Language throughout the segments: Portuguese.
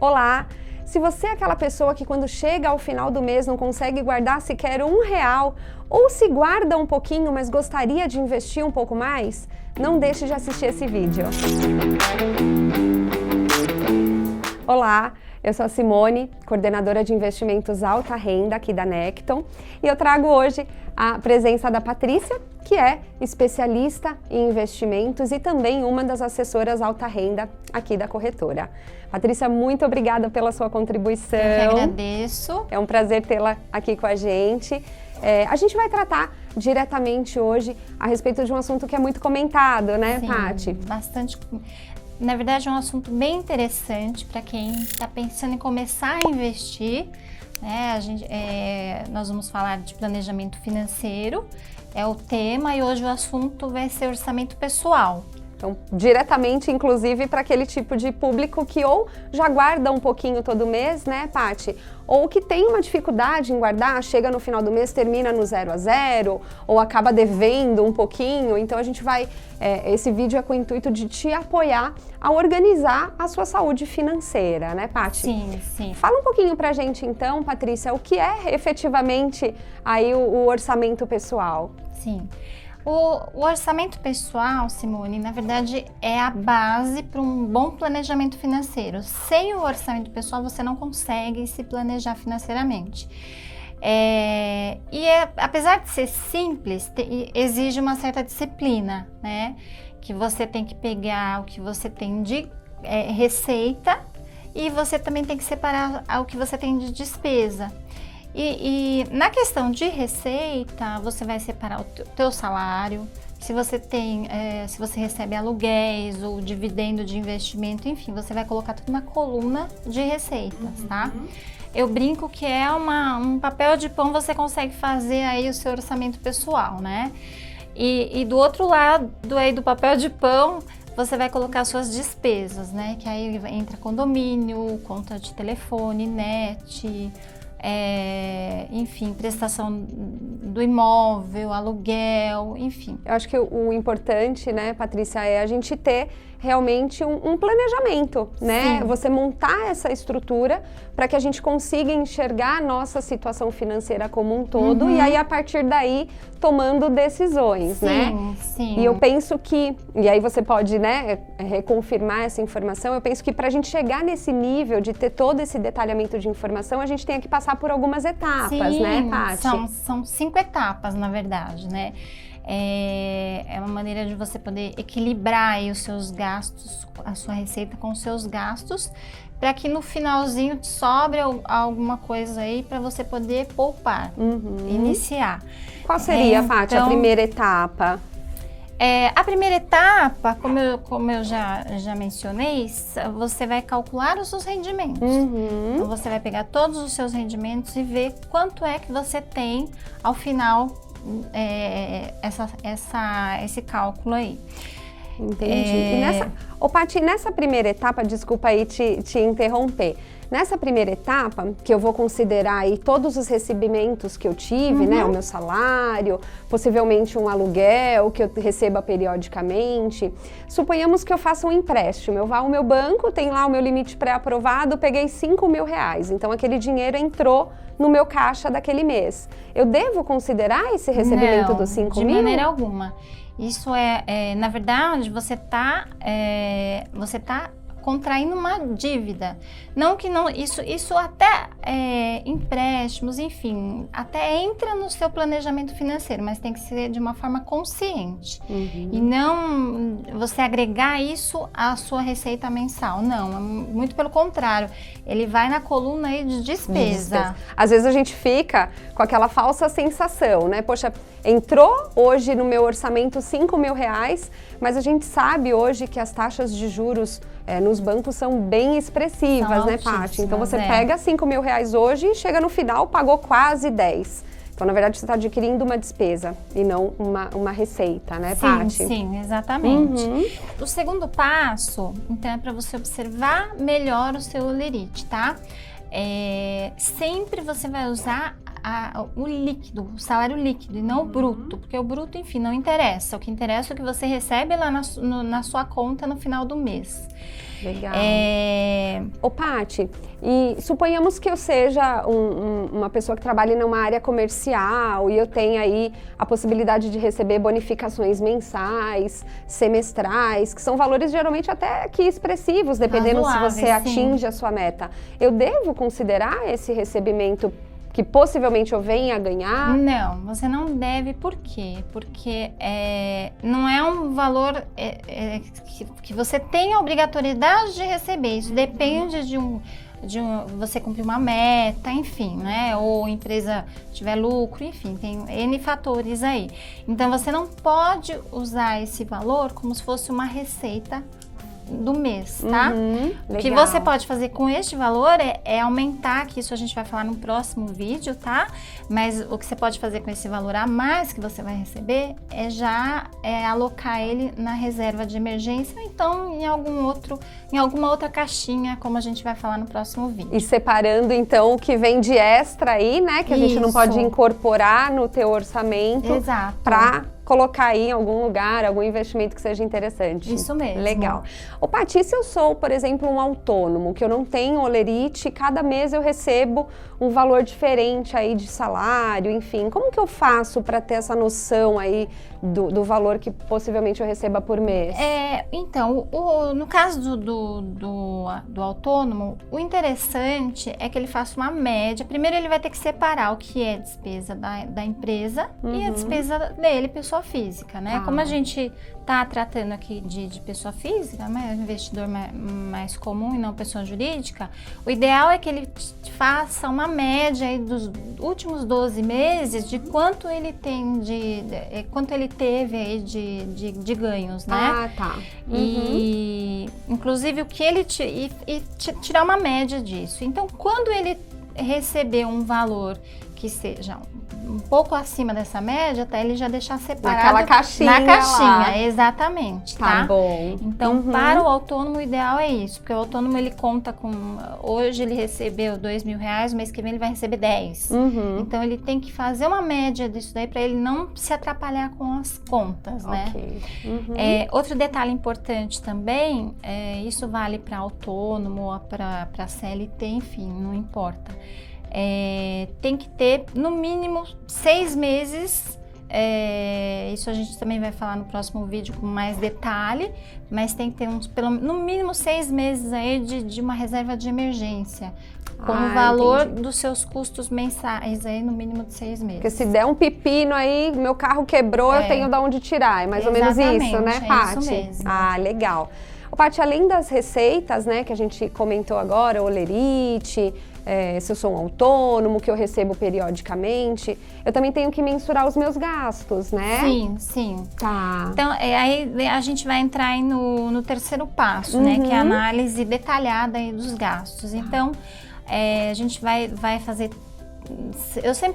Olá! Se você é aquela pessoa que quando chega ao final do mês não consegue guardar sequer R$1, ou se guarda um pouquinho, mas gostaria de investir um pouco mais, não deixe de assistir esse vídeo. Olá! Eu sou a Simone, coordenadora de investimentos alta renda aqui da Necton, e eu trago hoje a presença da Patrícia, que é especialista em investimentos e também uma das assessoras alta renda aqui da corretora. Patrícia, muito obrigada pela sua contribuição. Eu que agradeço. É um prazer tê-la aqui com a gente. A gente vai tratar diretamente hoje a respeito de um assunto que é muito comentado, né, Sim, Paty? bastante. Na verdade, é um assunto bem interessante para quem está pensando em começar a investir. Né? Nós vamos falar de planejamento financeiro, é o tema, e hoje o assunto vai ser orçamento pessoal. Então, diretamente, inclusive, para aquele tipo de público que ou já guarda um pouquinho todo mês, né, Paty? Ou que tem uma dificuldade em guardar, chega no final do mês, termina no 0 a 0, ou acaba devendo um pouquinho. Então, a gente vai... esse vídeo é com o intuito de te apoiar a organizar a sua saúde financeira, né, Paty? Sim, sim. Fala um pouquinho pra gente, então, Patrícia, o que é efetivamente aí o orçamento pessoal? Sim. O orçamento pessoal, Simone, na verdade é a base para um bom planejamento financeiro. Sem o orçamento pessoal você não consegue se planejar financeiramente. Apesar de ser simples, exige uma certa disciplina, né? Que você tem que pegar o que você tem de receita e você também tem que separar o que você tem de despesa. E na questão de receita, você vai separar o teu salário, se você recebe aluguéis ou dividendo de investimento, enfim, você vai colocar tudo na coluna de receitas, tá? Eu brinco que é um papel de pão, você consegue fazer aí o seu orçamento pessoal, né? E do outro lado aí do papel de pão, você vai colocar suas despesas, né? Que aí entra condomínio, conta de telefone, net... enfim, prestação do imóvel, aluguel, enfim. Eu acho que o importante, né, Patrícia, é a gente ter realmente um planejamento, né? Sim. Você montar essa estrutura para que a gente consiga enxergar a nossa situação financeira como um todo e aí, a partir daí, tomando decisões, né? Sim. E eu penso que, e aí você pode, né, reconfirmar essa informação, eu penso que para a gente chegar nesse nível de ter todo esse detalhamento de informação, a gente tem que passar por algumas etapas, né, Paty? São 5 etapas, na verdade, né? É uma maneira de você poder equilibrar aí os seus gastos, a sua receita com os seus gastos, para que no finalzinho te sobre alguma coisa aí para você poder poupar, iniciar. Qual seria, Paty, a primeira etapa? A primeira etapa, como eu já mencionei, você vai calcular os seus rendimentos. Então você vai pegar todos os seus rendimentos e ver quanto é que você tem ao final, esse cálculo aí. Entendi. Paty, nessa primeira etapa, desculpa aí te interromper, nessa primeira etapa, que eu vou considerar aí todos os recebimentos que eu tive, né, o meu salário, possivelmente um aluguel que eu receba periodicamente, suponhamos que eu faça um empréstimo, eu vá ao meu banco, tem lá o meu limite pré-aprovado, peguei R$5.000, então aquele dinheiro entrou no meu caixa daquele mês. Eu devo considerar esse recebimento dos R$5.000? De maneira alguma. Isso na verdade, você tá contraindo uma dívida. Isso até empréstimos, enfim, até entra no seu planejamento financeiro, mas tem que ser de uma forma consciente. E não você agregar isso à sua receita mensal. Não, muito pelo contrário. Ele vai na coluna aí de despesa. Às vezes a gente fica com aquela falsa sensação, né? Poxa, entrou hoje no meu orçamento R$5.000, mas a gente sabe hoje que as taxas de juros nos bancos são bem expressivas, né, Paty? Então você pega R$5.000 hoje e chega no final, pagou quase 10. Então, na verdade, você está adquirindo uma despesa e não uma receita, né, Paty? Sim, exatamente. O segundo passo, então, é para você observar melhor o seu lerite, tá? Sempre você vai usar o líquido, o salário líquido, e não o bruto, porque o bruto, enfim, não interessa. O que interessa é o que você recebe lá na sua conta no final do mês. Legal. Ô, Paty, e suponhamos que eu seja uma pessoa que trabalhe numa área comercial e eu tenha aí a possibilidade de receber bonificações mensais, semestrais, que são valores geralmente até que expressivos, dependendo se você atinge a sua meta. Eu devo considerar esse recebimento que possivelmente eu venha a ganhar? Não, você não deve. Por quê? Porque não é um valor que você tem a obrigatoriedade de receber. Isso depende de você cumprir uma meta, enfim, né? Ou a empresa tiver lucro, enfim, tem N fatores aí. Então, você não pode usar esse valor como se fosse uma receita do mês, tá? O que você pode fazer com este valor é aumentar, que isso a gente vai falar no próximo vídeo, tá? Mas o que você pode fazer com esse valor a mais que você vai receber é alocar ele na reserva de emergência, ou então em alguma outra caixinha, como a gente vai falar no próximo vídeo. E separando então o que vem de extra aí, né? Que a gente não pode incorporar no teu orçamento. Exato. Para colocar aí em algum lugar, algum investimento que seja interessante. Isso mesmo. Legal. Ô, Paty, se eu sou, por exemplo, um autônomo, que eu não tenho holerite, cada mês eu recebo um valor diferente aí de salário, enfim, como que eu faço para ter essa noção aí do valor que possivelmente eu receba por mês? Então, no caso do autônomo, o interessante é que ele faça uma média. Primeiro ele vai ter que separar o que é despesa da empresa e a despesa dele, pessoa física, né? Como a gente tá tratando aqui de pessoa física, né? Investidor mais comum e não pessoa jurídica, o ideal é que ele faça uma média aí dos últimos 12 meses de quanto ele tem quanto ele teve aí de ganhos, né? Ah, tá. E inclusive o que ele tirar uma média disso. Então, quando ele receber um valor que seja um pouco acima dessa média, até ele já deixar separado naquela caixinha. Na caixinha, lá. Exatamente, tá? Tá bom. Então, para o autônomo, o ideal é isso, porque o autônomo ele conta com, hoje ele recebeu R$2.000, o mês que vem ele vai receber 10. Então, ele tem que fazer uma média disso daí para ele não se atrapalhar com as contas, né? Outro detalhe importante também, isso vale para autônomo, para CLT, enfim, não importa. Tem que ter no mínimo 6 meses, isso a gente também vai falar no próximo vídeo com mais detalhe, mas tem que ter no mínimo 6 meses aí de uma reserva de emergência, com o valor dos seus custos mensais aí no mínimo de 6 meses. Porque se der um pepino aí, meu carro quebrou, eu tenho de onde tirar, é mais ou menos isso, né, Paty? Isso mesmo. Ah, legal. Paty, além das receitas, né, que a gente comentou agora, holerite, se eu sou um autônomo, que eu recebo periodicamente, eu também tenho que mensurar os meus gastos, né? Sim. Tá. Então, aí a gente vai entrar aí no terceiro passo, né, que é a análise detalhada aí dos gastos. Então, a gente vai fazer...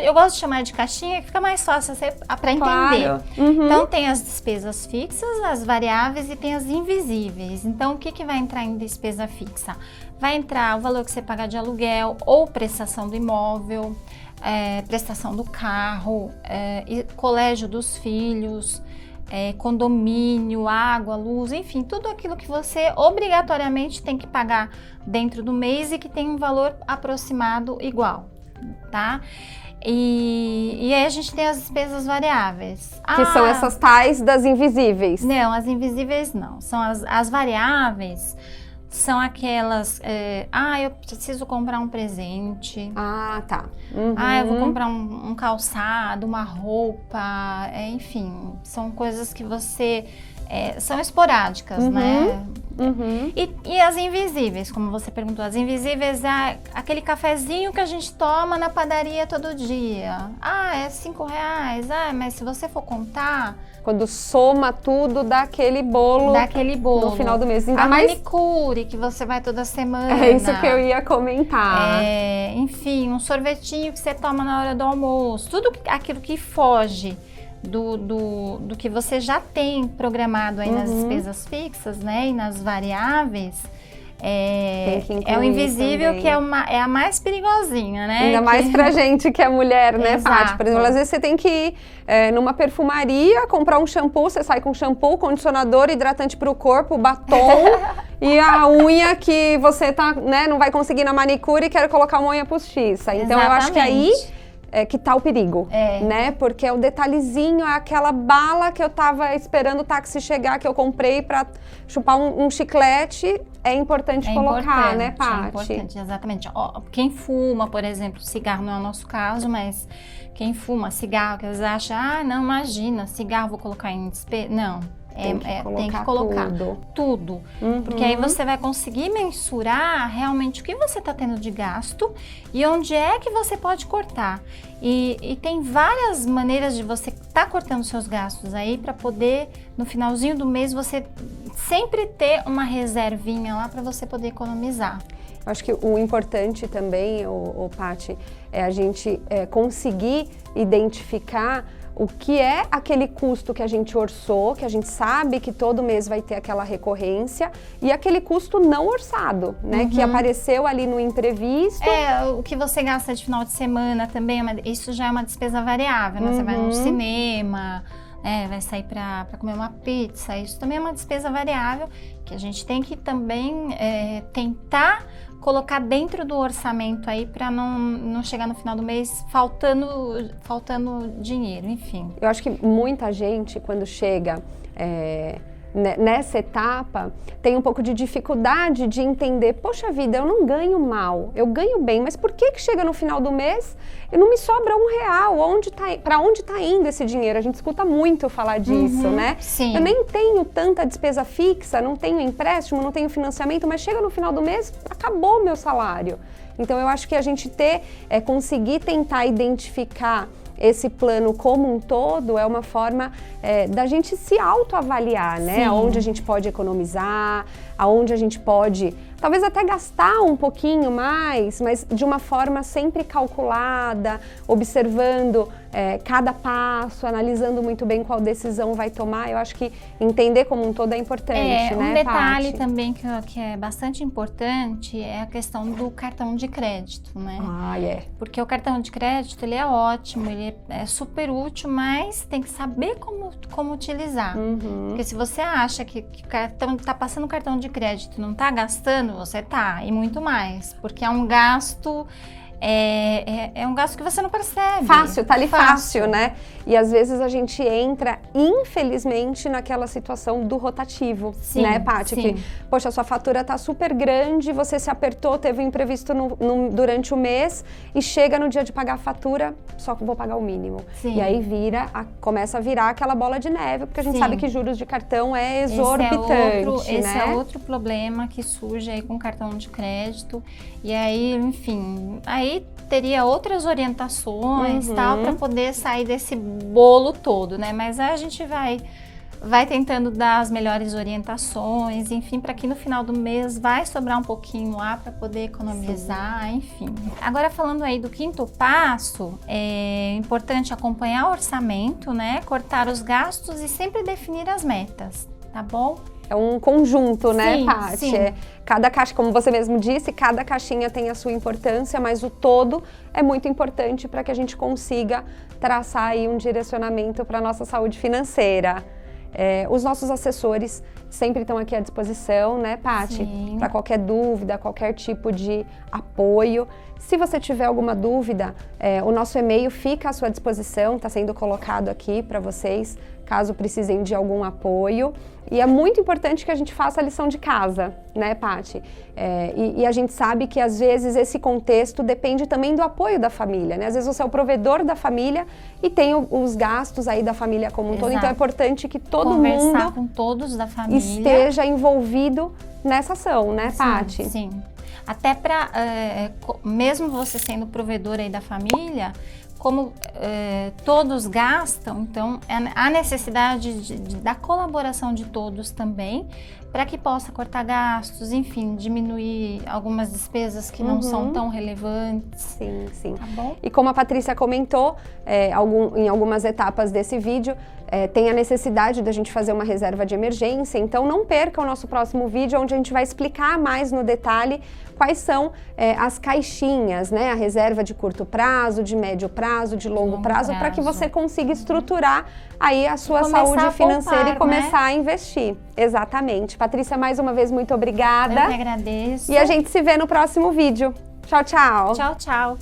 Eu gosto de chamar de caixinha, que fica mais fácil para entender. Claro. Então, tem as despesas fixas, as variáveis e tem as invisíveis. Então, o que vai entrar em despesa fixa? Vai entrar o valor que você paga de aluguel ou prestação do imóvel, prestação do carro, colégio dos filhos, condomínio, água, luz, enfim, tudo aquilo que você obrigatoriamente tem que pagar dentro do mês e que tem um valor aproximado igual. Tá? E aí a gente tem as despesas variáveis. Que são essas tais das invisíveis. Não, as invisíveis não. São as variáveis, são aquelas... eu preciso comprar um presente. Ah, tá. Eu vou comprar um calçado, uma roupa, enfim, são coisas que você... são esporádicas, né? E as invisíveis, como você perguntou, as invisíveis é aquele cafezinho que a gente toma na padaria todo dia. É R$5. Mas se você for contar... Quando soma tudo, dá aquele bolo no final do mês. Ainda mais manicure que você vai toda semana. É isso que eu ia comentar. Enfim, um sorvetinho que você toma na hora do almoço. Tudo aquilo que foge do que você já tem programado aí nas despesas fixas, né, e nas variáveis, É o invisível também. que é a mais perigosinha, né? Ainda mais pra gente que é mulher, né, Exato. Paty? Por exemplo, às vezes você tem que ir numa perfumaria, comprar um shampoo, você sai com shampoo, condicionador, hidratante pro corpo, batom e a unha que você tá, né, não vai conseguir na manicure e quer colocar uma unha postiça. Então eu acho que aí que tá o perigo, né? Porque é o detalhezinho, é aquela bala que eu tava esperando o táxi chegar, que eu comprei pra chupar um chiclete, é importante colocar, né, Paty? É importante, exatamente. Ó, quem fuma, por exemplo, cigarro não é o nosso caso, mas quem fuma cigarro, que eles acham, não, imagina, cigarro vou colocar em despejo. Não. Tem que colocar tudo. Porque aí você vai conseguir mensurar realmente o que você está tendo de gasto e onde é que você pode cortar. E tem várias maneiras de você estar cortando seus gastos aí para poder, no finalzinho do mês, você sempre ter uma reservinha lá para você poder economizar. Eu acho que o importante também, Paty, é a gente conseguir identificar o que é aquele custo que a gente orçou, que a gente sabe que todo mês vai ter aquela recorrência, e aquele custo não orçado, né? Que apareceu ali no imprevisto. O que você gasta de final de semana também, isso já é uma despesa variável, né? Você vai no cinema, vai sair para comer uma pizza, isso também é uma despesa variável, que a gente tem que também tentar colocar dentro do orçamento aí para não chegar no final do mês faltando dinheiro, enfim. Eu acho que muita gente, quando chega nessa etapa, tem um pouco de dificuldade de entender, poxa vida, eu não ganho mal, eu ganho bem, mas por que chega no final do mês e não me sobra R$1? Para onde tá indo esse dinheiro? A gente escuta muito falar disso, né? Sim. Eu nem tenho tanta despesa fixa, não tenho empréstimo, não tenho financiamento, mas chega no final do mês, acabou o meu salário. Então eu acho que a gente conseguir tentar identificar esse plano como um todo é uma forma da gente se autoavaliar, né? Sim. Onde a gente pode economizar, aonde a gente pode talvez até gastar um pouquinho mais, mas de uma forma sempre calculada, observando cada passo, analisando muito bem qual decisão vai tomar. Eu acho que entender como um todo é importante, né, um detalhe Paty? também que é bastante importante é a questão do cartão de crédito, né? Porque o cartão de crédito, ele é ótimo, ele é super útil, mas tem que saber como utilizar. Porque se você acha que o cartão tá passando o cartão de crédito e não tá gastando, você tá, e muito mais, porque é um gasto um gasto que você não percebe. Fácil, tá ali fácil, né? E às vezes a gente entra, infelizmente, naquela situação do rotativo, né, Paty? Sim. Que, poxa, a sua fatura tá super grande, você se apertou, teve um imprevisto durante o mês e chega no dia de pagar a fatura, só que vou pagar o mínimo. Sim. E aí começa a virar aquela bola de neve, porque a gente sabe que juros de cartão é exorbitante, esse né? é outro problema que surge aí com o cartão de crédito. E aí, enfim, aí teria outras orientações, tal, para poder sair desse bolo todo, né? Mas aí a gente vai tentando dar as melhores orientações, enfim, para que no final do mês vai sobrar um pouquinho lá para poder economizar, enfim. Agora, falando aí do quinto passo, é importante acompanhar o orçamento, né? Cortar os gastos e sempre definir as metas, tá bom? É um conjunto, né, Sim, Paty? sim. Cada caixa, como você mesmo disse, cada caixinha tem a sua importância, mas o todo é muito importante para que a gente consiga traçar aí um direcionamento para a nossa saúde financeira. Os nossos assessores sempre estão aqui à disposição, né, Paty? Para qualquer dúvida, qualquer tipo de apoio. Se você tiver alguma dúvida, o nosso e-mail fica à sua disposição, está sendo colocado aqui para vocês, caso precisem de algum apoio. E é muito importante que a gente faça a lição de casa, né, Paty? E a gente sabe que, às vezes, esse contexto depende também do apoio da família, né? Às vezes você é o provedor da família e tem os gastos aí da família como um todo. Então é importante que todo mundo com todos da família esteja envolvido nessa ação, né, Paty? Sim. Até para, mesmo você sendo provedor aí da família, como todos gastam, então há necessidade da colaboração de todos também, para que possa cortar gastos, enfim, diminuir algumas despesas que não são tão relevantes. Sim, sim. Tá bom? E como a Patrícia comentou, em algumas etapas desse vídeo, tem a necessidade da gente fazer uma reserva de emergência, então não perca o nosso próximo vídeo, onde a gente vai explicar mais no detalhe quais são as caixinhas, né? A reserva de curto prazo, de médio prazo, de longo prazo, para que você consiga estruturar aí a sua saúde financeira e começar a investir. Exatamente. Patrícia, mais uma vez, muito obrigada. Eu que agradeço. E a gente se vê no próximo vídeo. Tchau, tchau. Tchau, tchau.